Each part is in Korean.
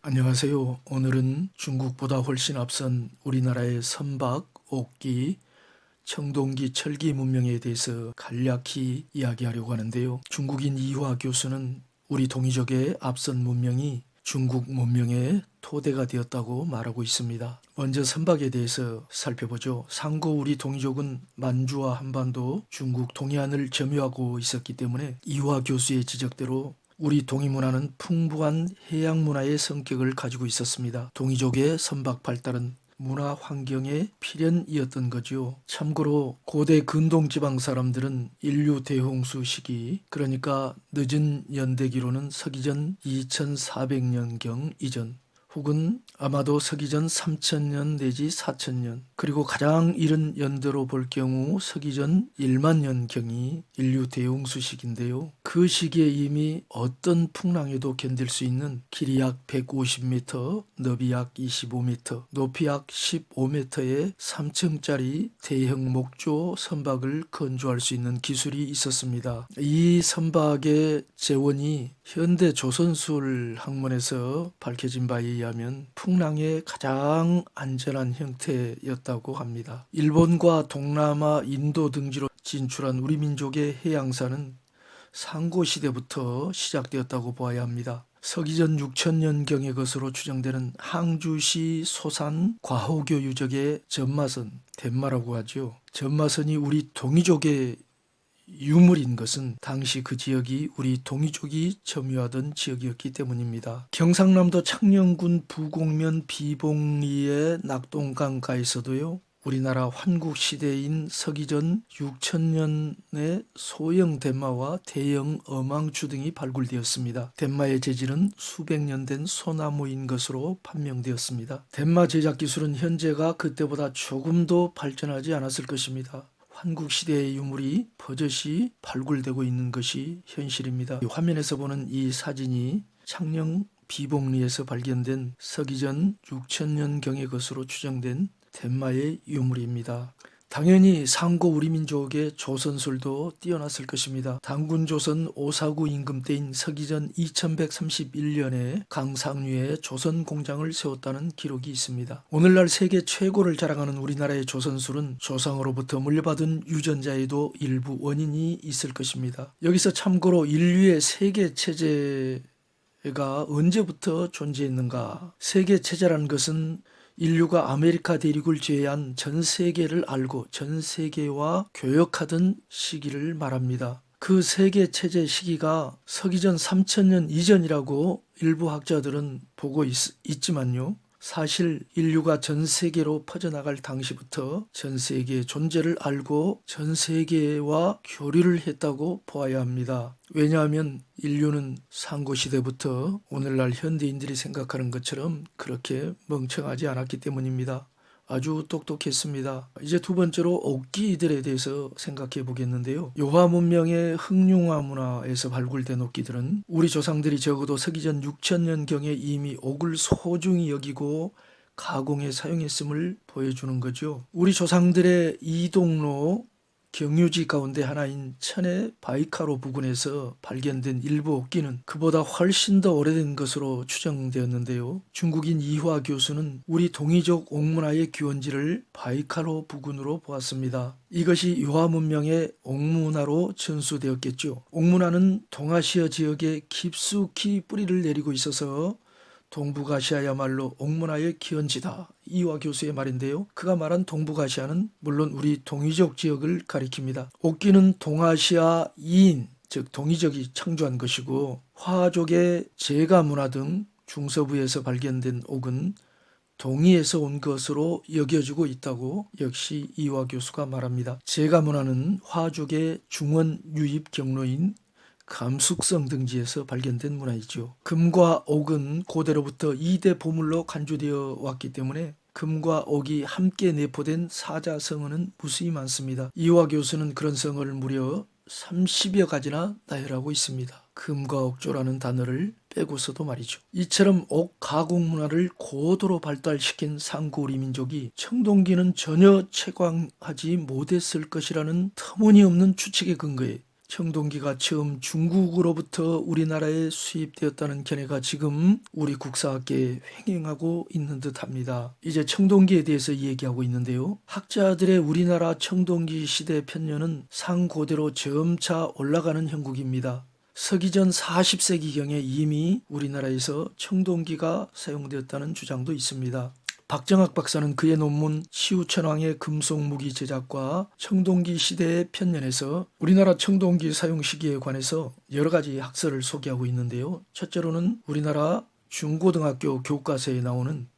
안녕하세요. 오늘은 중국보다 훨씬 앞선 우리나라의 선박, 옥기, 청동기, 철기 문명에 대해서 간략히 이야기하려고 하는데요. 중국인 이화 교수는 우리 동이족의 앞선 문명이 중국 문명의 토대가 되었다고 말하고 있습니다. 먼저 선박에 대해서 살펴보죠. 상고 우리 동이족은 만주와 한반도, 중국 동해안을 점유하고 있었기 때문에 이화 교수의 지적대로 우리 동이문화는 풍부한 해양 문화의 성격을 가지고 있었습니다. 동이족의 선박 발달은 문화 환경의 필연이었던 거죠. 참고로 고대 근동지방 사람들은 인류 대홍수 시기, 그러니까 늦은 연대기로는 서기전 2400년경 이전, 혹은 아마도 서기전 3000년 내지 4000년, 그리고 가장 이른 연대로 볼 경우 서기전 1만년경이 인류 대홍수 시기인데요. 그 시기에 이미 어떤 풍랑에도 견딜 수 있는 길이 약 150m, 너비 약 25m, 높이 약 15m의 3층짜리 대형 목조 선박을 건조할 수 있는 기술이 있었습니다. 이 선박의 재원이 현대 조선술 학문에서 밝혀진 바에 의하면 풍랑의 가장 안전한 형태였다고 합니다. 일본과 동남아, 인도 등지로 진출한 우리 민족의 해양사는 상고시대부터 시작되었다고 보아야 합니다. 서기전 6000년경의 것으로 추정되는 항주시 소산 과호교 유적의 전마선, 덴마라고 하죠. 전마선이 우리 동이족의 유물인 것은 당시 그 지역이 우리 동이족이 점유하던 지역이었기 때문입니다. 경상남도 창녕군 부곡면 비봉리의 낙동강가에서도요, 우리나라 환국시대인 서기전 6000년의 소형 덴마와 대형 어망추 등이 발굴되었습니다. 덴마의 재질은 수백 년 된 소나무인 것으로 판명되었습니다. 덴마 제작 기술은 현재가 그때보다 조금도 발전하지 않았을 것입니다. 한국시대의 유물이 버젓이 발굴되고 있는 것이 현실입니다. 화면에서 보는 이 사진이 창녕 비봉리에서 발견된 서기전 6000년경의 것으로 추정된 덴마의 유물입니다. 당연히 상고 우리 민족의 조선술도 뛰어났을 것입니다. 당군조선 오사구 임금 때인 서기전 2131년에 강상류에 조선 공장을 세웠다는 기록이 있습니다. 오늘날 세계 최고를 자랑하는 우리나라의 조선술은 조상으로부터 물려받은 유전자에도 일부 원인이 있을 것입니다. 여기서 참고로 인류의 세계 체제가 언제부터 존재했는가? 세계 체제라는 것은 인류가 아메리카 대륙을 제외한 전 세계를 알고 전 세계와 교역하던 시기를 말합니다. 그 세계 체제 시기가 서기전 3000년 이전이라고 일부 학자들은 보고 있지만요. 사실 인류가 전 세계로 퍼져나갈 당시부터 전 세계의 존재를 알고 전 세계와 교류를 했다고 보아야 합니다. 왜냐하면 인류는 상고시대부터 오늘날 현대인들이 생각하는 것처럼 그렇게 멍청하지 않았기 때문입니다. 아주 똑똑했습니다. 이제 두 번째로 옥기들에 대해서 생각해 보겠는데요. 요하 문명의 흑룡화 문화에서 발굴된 옥기들은 우리 조상들이 적어도 서기전 6000년경에 이미 옥을 소중히 여기고 가공에 사용했음을 보여주는 거죠. 우리 조상들의 이동로 경유지 가운데 하나인 천의 바이카로 부근에서 발견된 일부 옥기는 그보다 훨씬 더 오래된 것으로 추정되었는데요. 중국인 이화 교수는 우리 동이족 옥문화의 기원지를 바이카로 부근으로 보았습니다. 이것이 유화 문명의 옥문화로 전수되었겠죠. 옥문화는 동아시아 지역에 깊숙이 뿌리를 내리고 있어서 동북아시아야말로 옥문화의 기원지다. 이화 교수의 말인데요. 그가 말한 동북아시아는 물론 우리 동이족 지역을 가리킵니다. 옥기는 동아시아 이인, 즉 동이족이 창조한 것이고 화족의 제가 문화 등 중서부에서 발견된 옥은 동이에서 온 것으로 여겨지고 있다고 역시 이화 교수가 말합니다. 제가 문화는 화족의 중원 유입 경로인 감숙성 등지에서 발견된 문화이죠. 금과 옥은 고대로부터 2대 보물로 간주되어 왔기 때문에 금과 옥이 함께 내포된 사자성어는 무수히 많습니다. 이화 교수는 그런 성어를 무려 30여 가지나 나열하고 있습니다. 금과 옥조라는 단어를 빼고서도 말이죠. 이처럼 옥 가공 문화를 고도로 발달시킨 상고 우리 민족이 청동기는 전혀 채광하지 못했을 것이라는 터무니없는 추측에 근거해 청동기가 처음 중국으로부터 우리나라에 수입되었다는 견해가 지금 우리 국사학계에 횡행하고 있는 듯합니다. 이제 청동기에 대해서 얘기하고 있는데요. 학자들의 우리나라 청동기 시대 편년은 상고대로 점차 올라가는 형국입니다. 서기전 40세기경에 이미 우리나라에서 청동기가 사용되었다는 주장도 있습니다. 박정학 박사는 그의 논문 치우천왕의 금속무기 제작과 청동기 시대의 편년에서 우리나라 청동기 사용 시기에 관해서 여러 가지 학설을 소개하고 있는데요. 첫째로는 우리나라 중고등학교 교과서에 나오는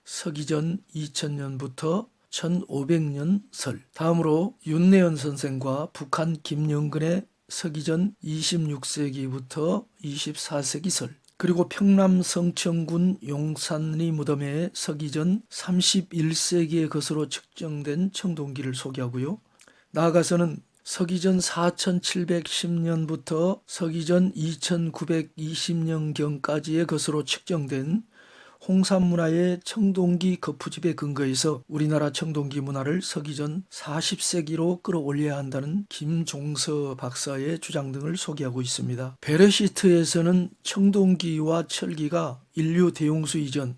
서기전 2000년부터 1500년 설, 다음으로 윤내연 선생과 북한 김영근의 서기전 26세기부터 24세기 설, 그리고 평남 성천군 용산리 무덤의 서기전 31세기의 것으로 측정된 청동기를 소개하고요. 나아가서는 서기전 4710년부터 서기전 2920년경까지의 것으로 측정된 홍산문화의 청동기 거푸집에 근거해서 우리나라 청동기 문화를 서기전 40세기로 끌어올려야 한다는 김종서 박사의 주장 등을 소개하고 있습니다. 베르시트에서는 청동기와 철기가 인류 대용수 이전,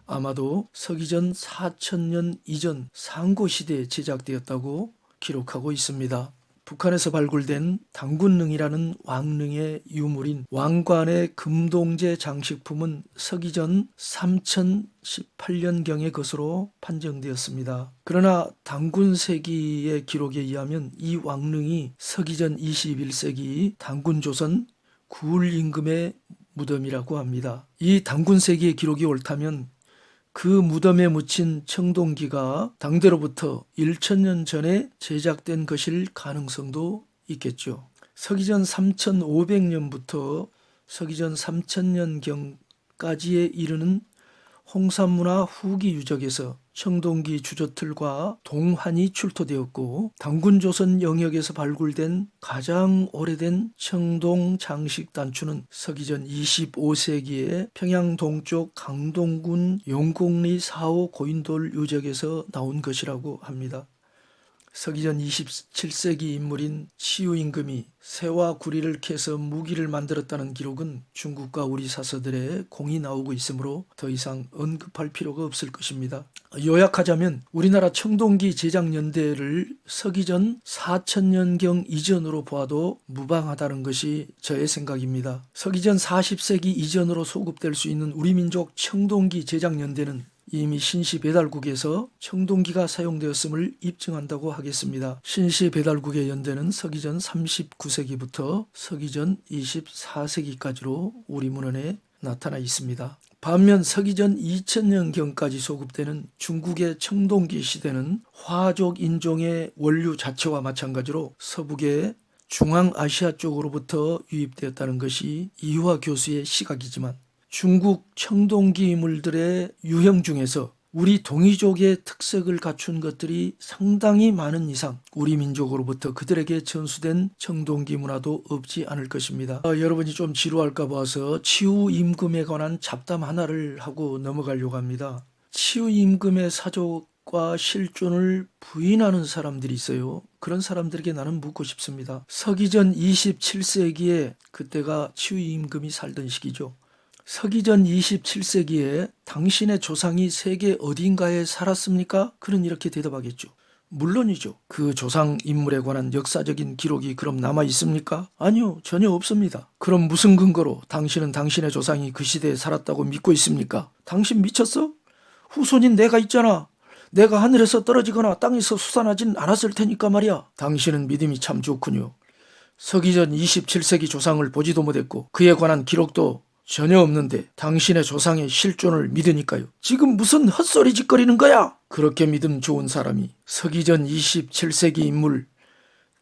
아마도 서기전 4000년 이전 상고시대에 제작되었다고 기록하고 있습니다. 북한에서 발굴된 당군릉이라는 왕릉의 유물인 왕관의 금동제 장식품은 서기전 3018년경의 것으로 판정되었습니다. 그러나 당군세기의 기록에 의하면 이 왕릉이 서기전 21세기 당군조선 구울임금의 무덤이라고 합니다. 이 당군세기의 기록이 옳다면 그 무덤에 묻힌 청동기가 당대로부터 1000년 전에 제작된 것일 가능성도 있겠죠. 서기전 3500년부터 서기전 3000년경까지에 이르는 홍산문화 후기 유적에서 청동기 주저틀과 동환이 출토되었고, 당군조선 영역에서 발굴된 가장 오래된 청동 장식 단추는 서기전 25세기에 평양 동쪽 강동군 용곡리 4호 고인돌 유적에서 나온 것이라고 합니다. 서기전 27세기 인물인 치유임금이 새와 구리를 캐서 무기를 만들었다는 기록은 중국과 우리 사서들의 공이 나오고 있으므로 더 이상 언급할 필요가 없을 것입니다. 요약하자면 우리나라 청동기 제작 연대를 서기전 4000년경 이전으로 보아도 무방하다는 것이 저의 생각입니다. 서기전 40세기 이전으로 소급될 수 있는 우리 민족 청동기 제작 연대는 이미 신시 배달국에서 청동기가 사용되었음을 입증한다고 하겠습니다. 신시 배달국의 연대는 서기전 39세기부터 서기전 24세기까지로 우리 문헌에 나타나 있습니다. 반면 서기전 2000년경까지 소급되는 중국의 청동기 시대는 화족 인종의 원류 자체와 마찬가지로 서북의 중앙아시아 쪽으로부터 유입되었다는 것이 이화 교수의 시각이지만, 중국 청동기물들의 유형 중에서 우리 동이족의 특색을 갖춘 것들이 상당히 많은 이상 우리 민족으로부터 그들에게 전수된 청동기 문화도 없지 않을 것입니다. 여러분이 좀 지루할까 봐서 치우임금에 관한 잡담 하나를 하고 넘어가려고 합니다. 치우임금의 사족과 실존을 부인하는 사람들이 있어요. 그런 사람들에게 나는 묻고 싶습니다. 서기전 27세기에 그때가 치우임금이 살던 시기죠. 서기전 27세기에 당신의 조상이 세계 어딘가에 살았습니까? 그는 이렇게 대답하겠죠. 물론이죠. 그 조상 인물에 관한 역사적인 기록이 그럼 남아 있습니까? 아니요, 전혀 없습니다. 그럼 무슨 근거로 당신은 당신의 조상이 그 시대에 살았다고 믿고 있습니까? 당신 미쳤어? 후손인 내가 있잖아. 내가 하늘에서 떨어지거나 땅에서 솟아나진 않았을 테니까 말이야. 당신은 믿음이 참 좋군요. 서기전 27세기 조상을 보지도 못했고 그에 관한 기록도 전혀 없는데 당신의 조상의 실존을 믿으니까요. 지금 무슨 헛소리 짓거리는 거야? 그렇게 믿음 좋은 사람이 서기전 27세기 인물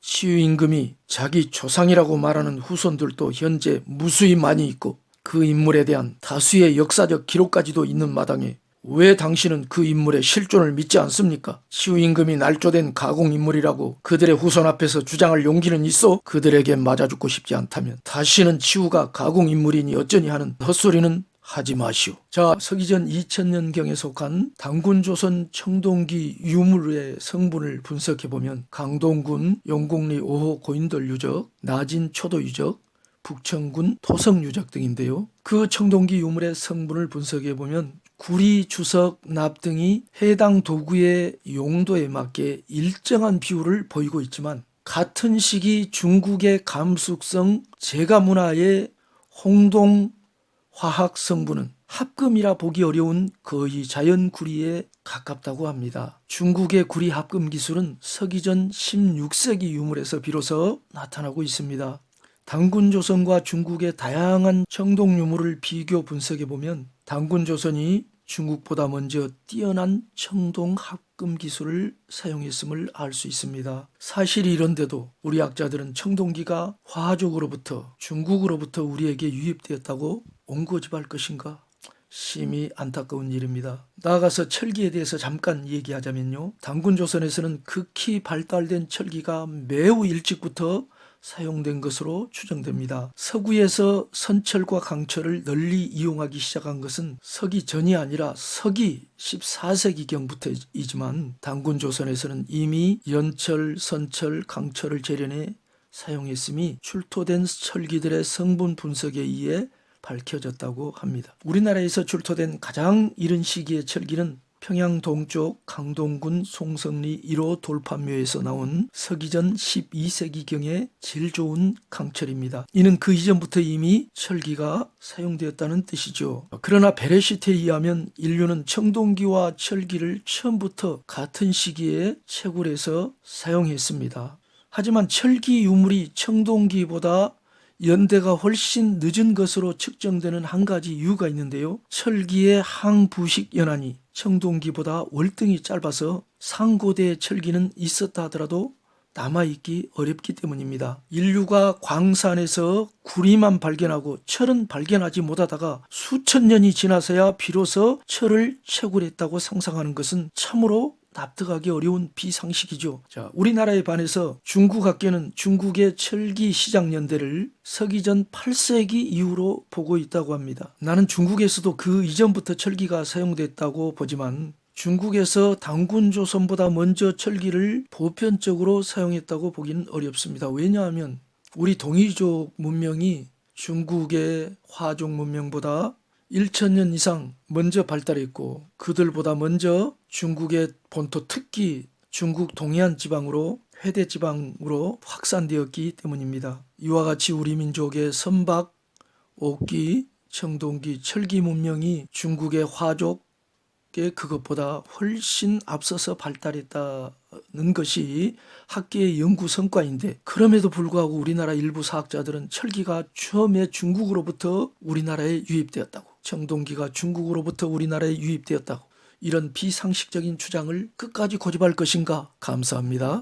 치유임금이 자기 조상이라고 말하는 후손들도 현재 무수히 많이 있고 그 인물에 대한 다수의 역사적 기록까지도 있는 마당에 왜 당신은 그 인물의 실존을 믿지 않습니까? 치유임금이 날조된 가공인물이라고 그들의 후손 앞에서 주장할 용기는 있어? 그들에게 맞아 죽고 싶지 않다면 다시는 치유가 가공인물이니 어쩌니 하는 헛소리는 하지 마시오. 자, 서기전 2000년경에 속한 당군조선 청동기 유물의 성분을 분석해보면 강동군 영곡리 5호 고인돌 유적, 나진 초도 유적, 북청군 토성 유적 등인데요. 그 청동기 유물의 성분을 분석해보면 구리, 주석, 납 등이 해당 도구의 용도에 맞게 일정한 비율을 보이고 있지만 같은 시기 중국의 감숙성 제가문화의 홍동 화학 성분은 합금이라 보기 어려운 거의 자연 구리에 가깝다고 합니다. 중국의 구리 합금 기술은 서기전 16세기 유물에서 비로소 나타나고 있습니다. 당군조선과 중국의 다양한 청동 유물을 비교 분석해보면 당군조선이 중국보다 먼저 뛰어난 청동 합금 기술을 사용했음을 알 수 있습니다. 사실이 이런데도 우리 학자들은 청동기가 화족으로부터 중국으로부터 우리에게 유입되었다고 옹고집할 것인가? 심히 안타까운 일입니다. 나아가서 철기에 대해서 잠깐 얘기하자면요. 당군조선에서는 극히 발달된 철기가 매우 일찍부터 사용된 것으로 추정됩니다. 서구에서 선철과 강철을 널리 이용하기 시작한 것은 서기 전이 아니라 서기 14세기경부터이지만 당군조선에서는 이미 연철, 선철, 강철을 재련해 사용했음이 출토된 철기들의 성분 분석에 의해 밝혀졌다고 합니다. 우리나라에서 출토된 가장 이른 시기의 철기는 평양 동쪽 강동군 송성리 1호 돌판묘에서 나온 서기전 12세기경의 질 좋은 강철입니다. 이는 그 이전부터 이미 철기가 사용되었다는 뜻이죠. 그러나 베레시트에 의하면 인류는 청동기와 철기를 처음부터 같은 시기에 채굴해서 사용했습니다. 하지만 철기 유물이 청동기보다 연대가 훨씬 늦은 것으로 측정되는 한 가지 이유가 있는데요. 철기의 항부식 연한이 청동기보다 월등히 짧아서 상고대의 철기는 있었다 하더라도 남아있기 어렵기 때문입니다. 인류가 광산에서 구리만 발견하고 철은 발견하지 못하다가 수천 년이 지나서야 비로소 철을 채굴했다고 상상하는 것은 참으로 납득하기 어려운 비상식이죠. 자, 우리나라에 반해서 중국 학계는 중국의 철기 시작 연대를 서기전 8세기 이후로 보고 있다고 합니다. 나는 중국에서도 그 이전부터 철기가 사용됐다고 보지만 중국에서 당군조선보다 먼저 철기를 보편적으로 사용했다고 보기는 어렵습니다. 왜냐하면 우리 동이족 문명이 중국의 화족 문명보다 1000년 이상 먼저 발달했고 그들보다 먼저 중국의 본토 특히 중국 동해안 지방으로 회대 지방으로 확산되었기 때문입니다. 이와 같이 우리 민족의 선박, 옥기, 청동기, 철기 문명이 중국의 화족의 그것보다 훨씬 앞서서 발달했다는 것이 학계의 연구 성과인데 그럼에도 불구하고 우리나라 일부 사학자들은 철기가 처음에 중국으로부터 우리나라에 유입되었다고 청동기가 중국으로부터 우리나라에 유입되었다고 이런 비상식적인 주장을 끝까지 고집할 것인가? 감사합니다.